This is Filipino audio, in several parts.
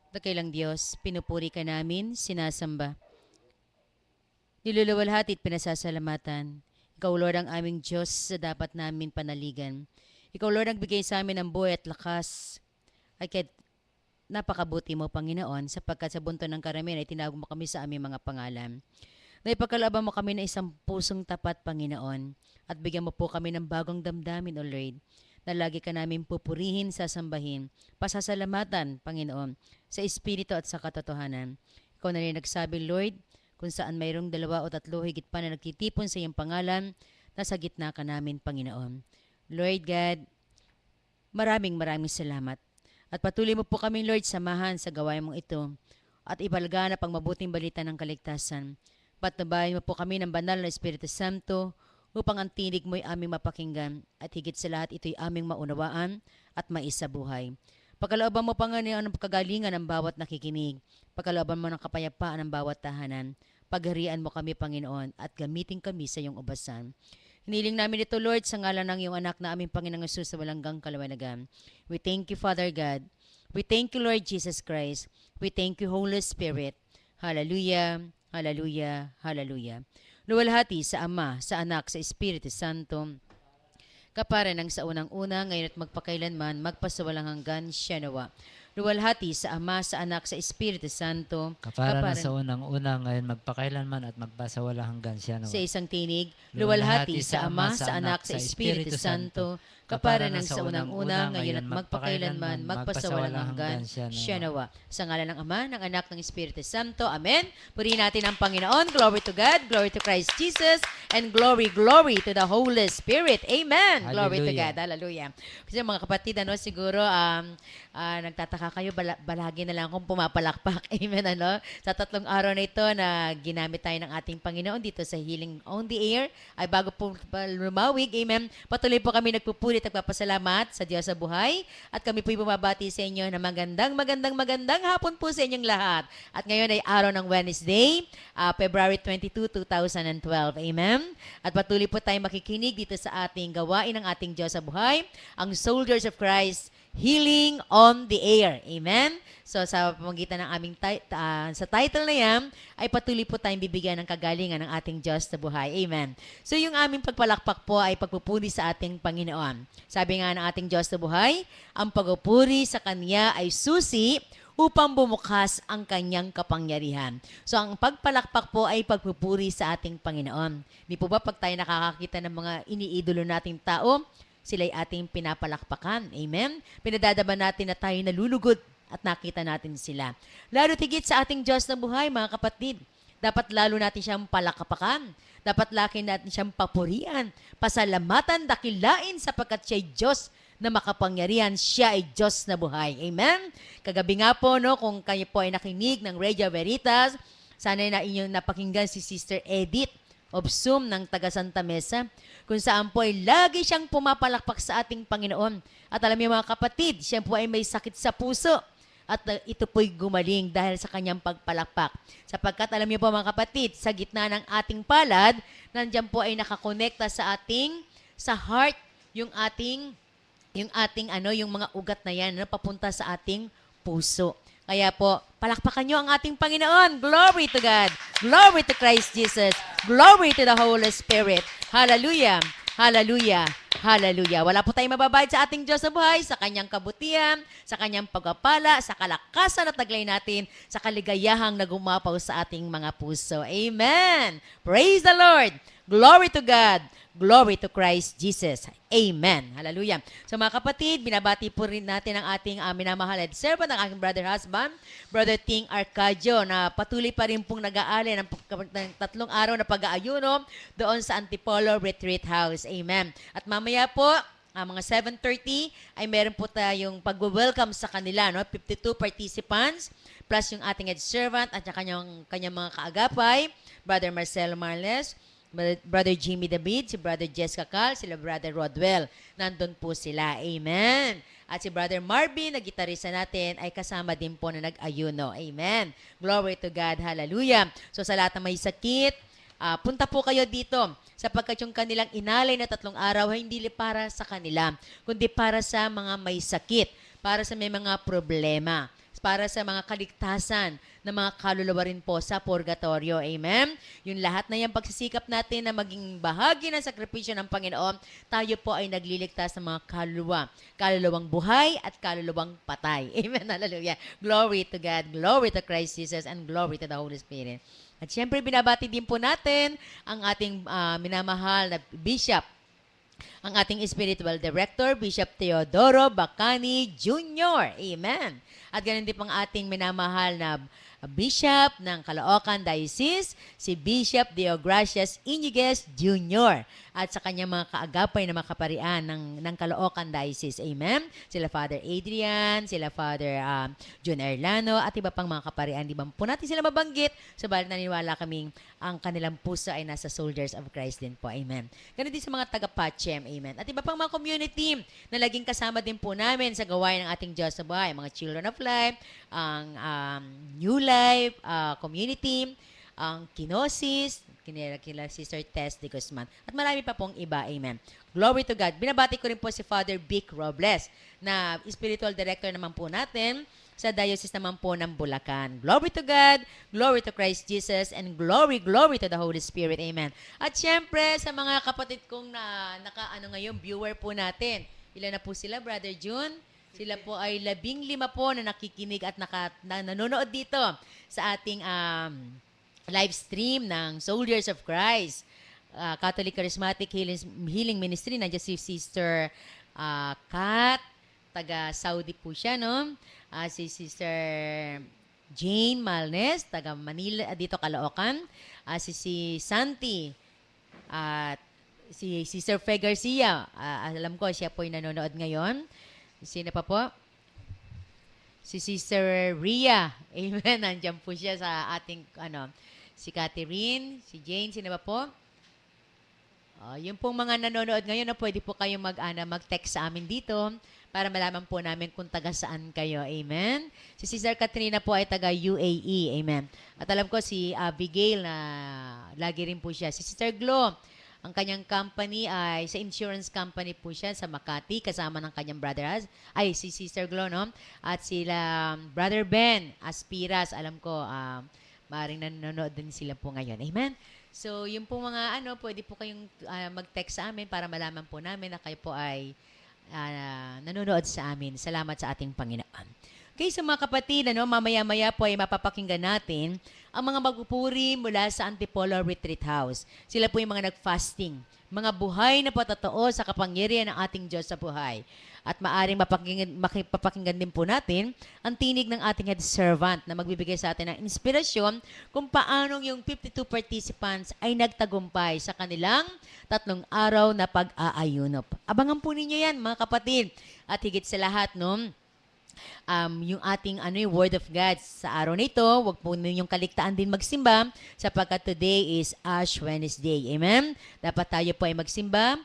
Dakilang Diyos, pinupuri ka namin, sinasamba. Niluluwalhati at pinasasalamatan. Ikaw, Lord, ang aming Diyos sa dapat namin panaligan. Ikaw, Lord, ang bigay sa amin ng buhay at lakas. Ay kahit napakabuti mo, Panginoon, sapagkat sa bunto ng karamihan ay tinawag mo kami sa aming mga pangalan. Naipagkalooban mo kami ng isang pusong tapat, Panginoon, at bigyan mo po kami ng bagong damdamin, O Lord, na lagi ka namin pupurihin, sasambahin, pasasalamatan, Panginoon, sa Espiritu at sa katotohanan. Ikaw na rin nagsabi, Lord, kung saan mayroong dalawa o tatlo higit pa na nagtitipon sa iyong pangalan, nasa gitna ka namin, Panginoon. Lord God, maraming salamat. At patuloy mo po kami, Lord, samahan sa gawain mong ito at ipalaganap ang mabuting balita ng kaligtasan. Patnubayan mo po kami ng banal na Espiritu Santo upang ang tinig mo'y aming mapakinggan at higit sa lahat ito'y aming maunawaan at maisabuhay. Pagkalooban mo, Panginoon, ang kagalingan ng bawat nakikinig. Pagkalooban mo ng kapayapaan ng bawat tahanan. Pagharian mo kami, Panginoon, at gamitin kami sa iyong ubasan. Hiniling namin ito, Lord, sa ngalan ng iyong anak na aming Panginoong Yesus sa walanggang kalawanagan. We thank you, Father God. We thank you, Lord Jesus Christ. We thank you, Holy Spirit. Hallelujah, hallelujah, hallelujah. Luwalhati sa Ama, sa Anak, sa Espiritu Santo, kapara ng sa unang-una, ngayon at magpakailanman, magpasawalang hanggan, siya nawa. Luwalhati sa Ama, sa Anak, sa Espiritu Santo, Kapara na sa unang-una, ngayon magpakailanman at magbasawala hanggan siya sa nawa. isang tinig, luwalhati sa Ama, sa Anak, sa Espiritu Santo, kapara ng sa unang-una, ngayon at magpakailanman, magpasawalang hanggan, siya nawa. Sa ngalan ng Ama, ng Anak, ng Espiritu Santo. Amen. Purihin natin ang Panginoon. Glory to God, glory to Christ Jesus, and glory to the Holy Spirit. Amen. Glory to God. Hallelujah. Kasi mga kapatid, siguro, nagtataka kayo, balagi na lang akong pumapalakpak. Amen, Sa 3 araw na ito na ginamit tayo ng ating Panginoon dito sa Healing on the Air, ay bago po lumawig, amen, patuloy po kami nagpupulit at nagpapasalamat sa Diyos sa buhay. At kami po'y bumabati sa inyo na magandang hapon po sa inyong lahat. At ngayon ay araw ng Wednesday, February 22, 2012. Amen. At patuloy po tayo makikinig dito sa ating gawain ng ating Diyos sa buhay, ang Soldiers of Christ, Healing on the Air. Amen? So, sa pamamagitan ng aming sa title na yan, ay patuloy po tayong bibigyan ng kagalingan ng ating Diyos sa buhay. Amen? So, yung aming pagpalakpak po ay pagpupuri sa ating Panginoon. Sabi nga ng ating Diyos sa buhay, ang pagpupuri sa Kanya ay susi upang bumukas ang Kanyang kapangyarihan. So, ang pagpalakpak po ay pagpupuri sa ating Panginoon. Di po ba pag tayo nakakakita ng mga iniidolo nating tao, sila'y ating pinapalakpakan. Amen? Pinadadaman natin na tayo nalulugod at nakita natin sila. Lalo tigit sa ating Diyos na buhay, mga kapatid. Dapat lalo natin siyang palakpakan. Dapat laki natin siyang papurian, pasalamatan, dakilain sapagkat siya'y Diyos na makapangyarihan. Siya ay Diyos na buhay. Amen? Kagabi nga po, kung kayo po ay nakinig ng Radio Veritas, sana na inyong napakinggan si Sister Edith of Zoom ng taga Santa Mesa, kung saan po ay lagi siyang pumapalakpak sa ating Panginoon. At alam niyo mga kapatid, siya po ay may sakit sa puso at ito po'y gumaling dahil sa kanyang pagpalakpak. Sapagkat alam niyo po mga kapatid, sa gitna ng ating palad, nandiyan po ay nakakonekta sa heart, yung mga ugat na yan, papunta sa ating puso. Kaya po, palakpakan nyo ang ating Panginoon. Glory to God. Glory to Christ Jesus. Glory to the Holy Spirit. Hallelujah. Hallelujah. Hallelujah. Wala po tayong mababayad sa ating Diyos sa buhay, sa kanyang kabutihan, sa kanyang pagpapala, sa kalakasan at taglay natin, sa kaligayahang nagumapaw sa ating mga puso. Amen. Praise the Lord. Glory to God. Glory to Christ Jesus. Amen. Hallelujah. So mga kapatid, binabati po rin natin ang ating minamahal at servant, ang aking brother husband, Brother Ting Arcadio, na patuloy pa rin pong nag-aali ng 3 araw na pag-aayuno doon sa Antipolo Retreat House. Amen. At mamaya po, mga 7:30 ay meron po tayong pag-welcome sa kanila, 52 participants plus yung ating head servant at kanyang mga kaagapay, Brother Marcelo Marles, Brother Jimmy David, si Brother Jessica Cal, sila Brother Rodwell. Nandun po sila. Amen. At si Brother Marvin, na gitarista natin, ay kasama din po na nag-ayuno. Amen. Glory to God. Hallelujah. So sa lahat ng may sakit, punta po kayo dito sapagkat yung kanilang inalay na 3 araw ay hindi para sa kanila, kundi para sa mga may sakit, para sa may mga problema. para sa mga kaligtasan ng mga kaluluwa rin po sa purgatorio. Amen? Yung lahat na yung pagsisikap natin na maging bahagi ng sakripisyo ng Panginoon, tayo po ay nagliligtas ng mga kaluluwa. Kaluluwang buhay at kaluluwang patay. Amen? Hallelujah. Glory to God. Glory to Christ Jesus and glory to the Holy Spirit. At syempre, binabati din po natin ang ating minamahal na Bishop, ang ating spiritual director, Bishop Teodoro Bacani Jr. Amen. At ganun din pang ating minamahal na Bishop ng Caloocan Diocese, si Bishop Deogracias Iñiguez Jr. At sa kanyang mga kaagapay na mga kaparian ng Caloocan Diocese. Amen. Sila Father Adrian, sila Father John Erlano, at iba pang mga kaparian. Di ba po natin sila mabanggit? Sabalit naniniwala kaming ang kanilang puso ay nasa Soldiers of Christ din po. Amen. Ganun din sa mga taga-Pachem. Amen. At iba pang mga community na laging kasama din po namin sa gawain ng ating Diyos sa buhay. Mga Children of Life, ang New Life community, ang Kinosis, kila Sister Tess de Guzman, at marami pa pong iba. Amen. Glory to God. Binabati ko rin po si Father Vic Robles, na spiritual director naman po natin sa diocese naman po ng Bulacan. Glory to God, glory to Christ Jesus, and glory to the Holy Spirit. Amen. At syempre, sa mga kapatid kong ngayon, viewer po natin, ilan na po sila, Brother June? Sila po ay 15 po na nakikinig at nanonood dito sa ating live stream ng Soldiers of Christ, Catholic Charismatic Healing Ministry. Nandiyan si Sister Kat, taga Saudi po siya, no? Si Sister Jane Malnes, taga Manila, dito Caloocan. Si Santi, at si Sister Fe Garcia. Alam ko, siya po ay nanonood ngayon. Sino pa po? Si Sister Ria. Amen. Nandiyan po siya sa ating, si Catherine, si Jane, sino ba po? Yung pong mga nanonood ngayon, na pwede po kayong mag-text sa amin dito para malaman po namin kung taga saan kayo. Amen? Si Sister Katrina po ay taga UAE. Amen? At alam ko si Abigail na lagi rin po siya. Si Sister Glo, ang kanyang company ay sa insurance company po siya sa Makati, kasama ng kanyang brother, si Sister Glo, no? At sila Brother Ben Aspiras, alam ko, maaaring nanonood din sila po ngayon. Amen? So, yung po mga pwede po kayong mag-text sa amin para malaman po namin na kayo po ay nanonood sa amin. Salamat sa ating Panginoon. Okay, so mga kapatid, mamaya-maya po ay mapapakinggan natin ang mga magpupuri mula sa Antipolo Retreat House. Sila po yung mga nag-fasting, mga buhay na patotoo sa kapangyarihan ng ating Diyos sa buhay. At maaring mapapakinggan din po natin ang tinig ng ating head servant na magbibigay sa atin ng inspirasyon kung paanong yung 52 participants ay nagtagumpay sa kanilang 3 araw na pag-aayuno. Abangan po ninyo yan, mga kapatid. At higit sa lahat, yung ating yung Word of God sa araw na ito, huwag po ninyong kaligtaan din magsimba sapagkat today is Ash Wednesday. Amen? Dapat tayo po ay magsimba,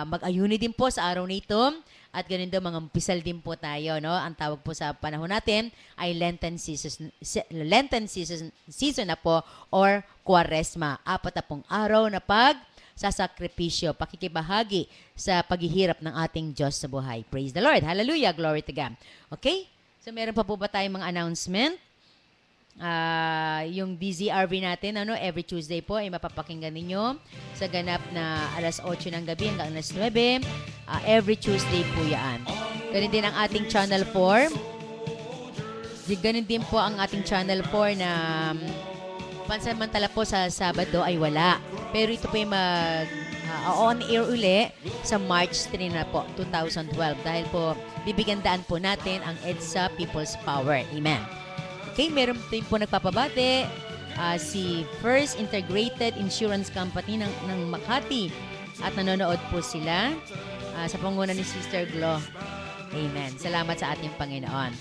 mag-ayuni din po sa araw na ito, at ganun daw mga umpisal din po tayo, no? Ang tawag po sa panahon natin ay Lenten season na po, or Quaresma. 40 araw na sa sakripisyo, pakikibahagi sa paghihirap ng ating Diyos sa buhay. Praise the Lord. Hallelujah. Glory to God. Okay? So, meron pa po ba tayong mga announcement? Yung DZRV natin, every Tuesday po ay mapapakinggan ninyo sa ganap na alas 8 ng gabi hanggang alas 9. Every Tuesday po yan. Ganun din ang ating Channel 4. Ganun din po ang ating Channel 4 na pansamantala po sa Sabado ay wala. Pero ito po yung on air uli sa March 3 na po, 2012. Dahil po, bibigyan daan po natin ang EDSA People's Power. Amen. Okay, meron din po nagpapabate, si First Integrated Insurance Company ng Makati. At nanonood po sila sa pangunan ni Sister Glo. Amen. Salamat sa ating Panginoon.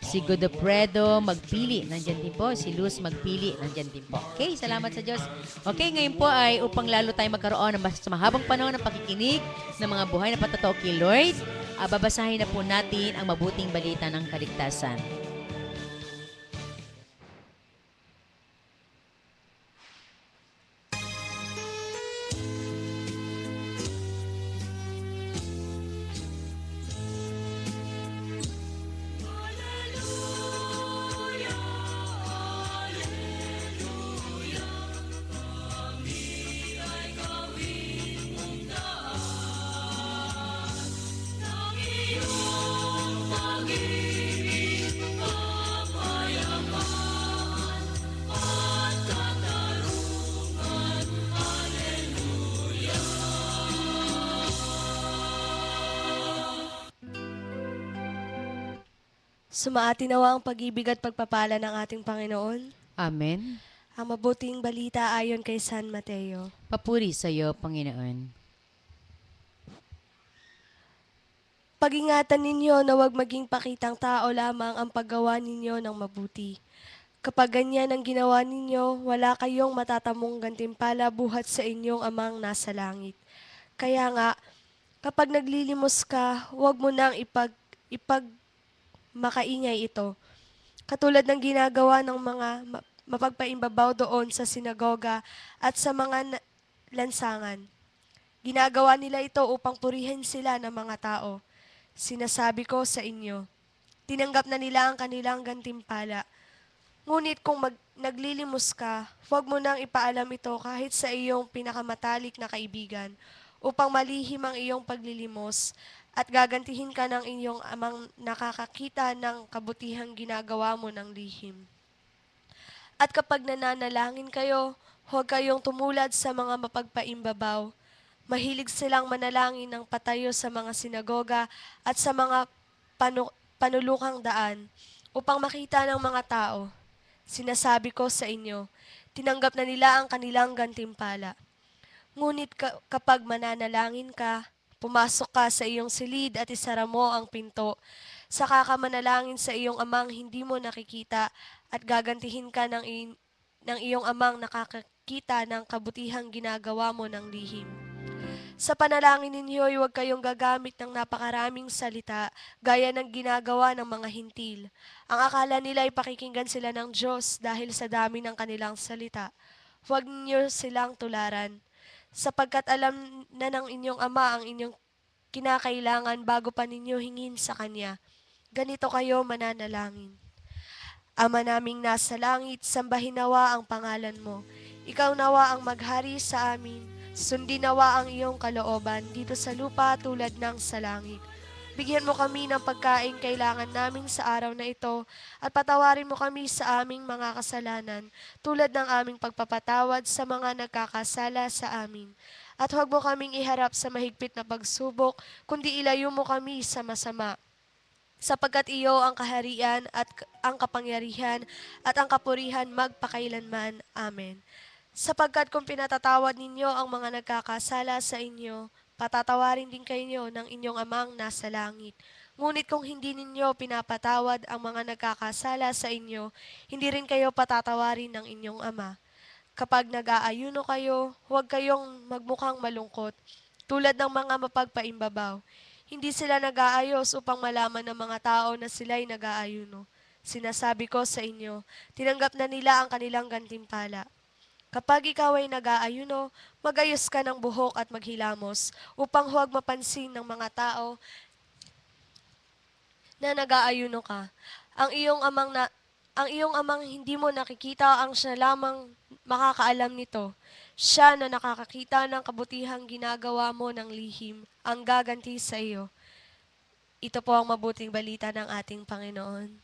Si Godopredo Magpili, nandyan din po. Si Luz Magpili, nandyan din po. Okay, salamat sa Diyos. Okay, ngayon po ay upang lalo tayo magkaroon ng mas mahabang panahon ng pakikinig ng mga buhay na patotoo kay Lord, babasahin na po natin ang mabuting balita ng kaligtasan. Sumaati nawa ang pag-ibig at pagpapala ng ating Panginoon. Amen. Ang mabuting balita ayon kay San Mateo. Papuri sa iyo, Panginoon. Pag-ingatan ninyo na huwag maging pakitang tao lamang ang paggawa ninyo ng mabuti. Kapag ganyan ang ginawa ninyo, wala kayong matatamong gantimpala buhat sa inyong amang nasa langit. Kaya nga, kapag naglilimos ka, huwag mo nang makaingay ito. Katulad ng ginagawa ng mga mapagpaimbabaw doon sa sinagoga at sa mga lansangan. Ginagawa nila ito upang purihin sila ng mga tao. Sinasabi ko sa inyo, tinanggap na nila ang kanilang gantimpala. Ngunit kung naglilimos ka, huwag mo nang ipaalam ito kahit sa iyong pinakamatalik na kaibigan, upang malihim ang iyong paglilimos at gagantihin ka ng inyong amang nakakakita ng kabutihang ginagawa mo ng lihim. At kapag nananalangin kayo, huwag kayong tumulad sa mga mapagpaimbabaw. Mahilig silang manalangin ng patayo sa mga sinagoga at sa mga panulukang daan upang makita ng mga tao. Sinasabi ko sa inyo, tinanggap na nila ang kanilang gantimpala. Ngunit kapag mananalangin ka, pumasok ka sa iyong silid at isara mo ang pinto. Saka ka manalangin sa iyong amang hindi mo nakikita at gagantihin ka ng iyong amang nakakakita ng kabutihang ginagawa mo ng lihim. Sa panalangin ninyo, huwag kayong gagamit ng napakaraming salita gaya ng ginagawa ng mga hintil. Ang akala nila ay pakikinggan sila ng Diyos dahil sa dami ng kanilang salita. Huwag niyo silang tularan, sapagkat alam na ng inyong Ama ang inyong kinakailangan bago pa ninyo hingin sa Kanya. Ganito kayo mananalangin. Ama naming nasa langit, sambahin nawa ang pangalan mo. Ikaw nawa ang maghari sa amin. Sundin nawa ang iyong kalooban dito sa lupa tulad ng sa langit. Bigyan mo kami ng pagkain kailangan namin sa araw na ito at patawarin mo kami sa aming mga kasalanan tulad ng aming pagpapatawad sa mga nagkakasala sa amin. At huwag mo kaming iharap sa mahigpit na pagsubok, kundi ilayo mo kami sa masama. Sapagkat iyo ang kaharian at ang kapangyarihan at ang kapurihan magpakailanman. Amen. Sapagkat kung pinatatawad ninyo ang mga nagkakasala sa inyo, patatawarin din kayo ng inyong amang nasa langit. Ngunit kung hindi ninyo pinapatawad ang mga nagkakasala sa inyo, hindi rin kayo patatawarin ng inyong ama. Kapag nag-aayuno kayo, huwag kayong magmukhang malungkot, tulad ng mga mapagpaimbabaw. Hindi sila nag-aayos upang malaman ng mga tao na sila'y nag-aayuno. Sinasabi ko sa inyo, tinanggap na nila ang kanilang gantimpala. Kapag ikaw ay nag-aayuno, magayos ka ng buhok at maghilamos upang huwag mapansin ng mga tao na nag-aayuno ka. Ang iyong amang hindi mo nakikita ang siya lamang makakaalam nito. Siya na nakakakita ng kabutihang ginagawa mo ng lihim ang gaganti sa iyo. Ito po ang mabuting balita ng ating Panginoon.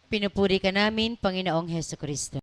Pinupuri ka namin, Panginoong Hesus Kristo.